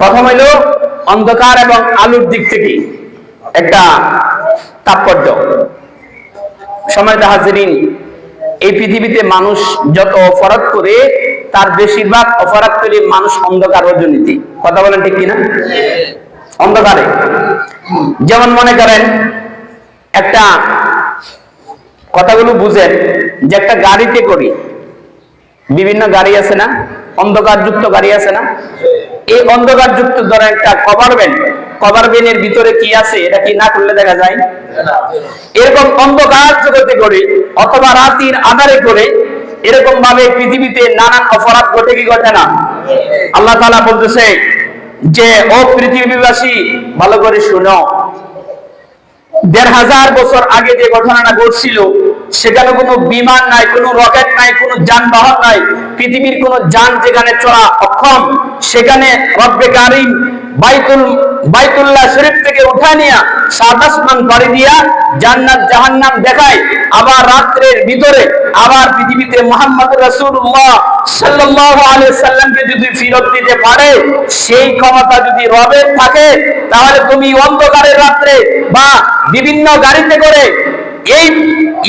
প্রথম হইল অন্ধকার এবং আলোর দিক থেকে একটা তাৎপর্য। সম্মানিত হাজিরিন, এই পৃথিবীতে মানুষ যত অপরাধ করে তার বেশিরভাগ অপরাধ করে মানুষ অন্ধকার রজনীতে। কথা বলেন ঠিক কিনা? অন্ধকারে। যেমন মনে করেন একটা, কথাগুলো বুঝেন, যে একটা গাড়িতে করি, বিভিন্ন গাড়ি আছে না, অন্ধকার যুক্ত গাড়ি আছে না, এই অন্ধকার যুক্ত ধরেন একটা কভার ভ্যানের ভিতরে কি আছে এটা কি না করলে দেখা যায়? এরকম অন্ধকার জগতে করে অথবা রাতের আধারে করে এরকম ভাবে পৃথিবীতে নানান অপরাধ ঘটে কি ঘটে না? আল্লাহ তাআলা বলতেছে যে ও পৃথিবীবাসী ভালো করে শুনো, ১৫০০ বছর আগে যে ঘটনাটা ঘটছিল সেখানে কোনো বিমান নাই, কোনো রকেট নাই, কোনো যানবাহন নাই, পৃথিবীর কোনো যান যেখানে চলা অক্ষম, সেখানে রব্বে কারীম বাইতুল্লাহ শরীফ থেকে উঠা নিয়া সাত আসমান পাড়ি দিয়া জান্নাত জাহান্নাম দেখায়, আবার রাত্রের ভিতরে আবার পৃথিবীতে মুহাম্মদ রাসূলুল্লাহ সাল্লাল্লাহু আলাইহি সাল্লামকে যদি ফিরত দিতে পারে, সেই ক্ষমতা যদি রবের থাকে, তাহলে তুমি অন্ধকারের রাত্রে বা বিভিন্ন গাড়িতে করে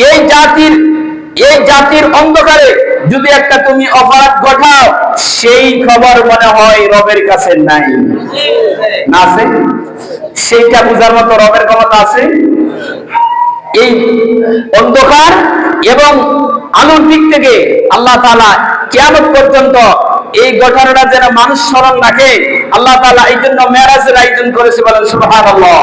এই জাতির অন্ধকারে যদি একটা তুমি অপরাধ ঘটাও, সেই খবর মনে হয় রবের কাছে নাই, না আছে? সেইটা বুঝার মতো রবের ক্ষমতা আছে? এই অন্ধকার এবং আলোর দিক থেকে আল্লাহ তাআলা কিয়ামত পর্যন্ত এই ঘটনাটা যেন মানুষ স্মরণ রাখে, আল্লাহ তাআলা এই জন্য মেরাজের আয়োজন করেছে, বলেন সুবহানাল্লাহ।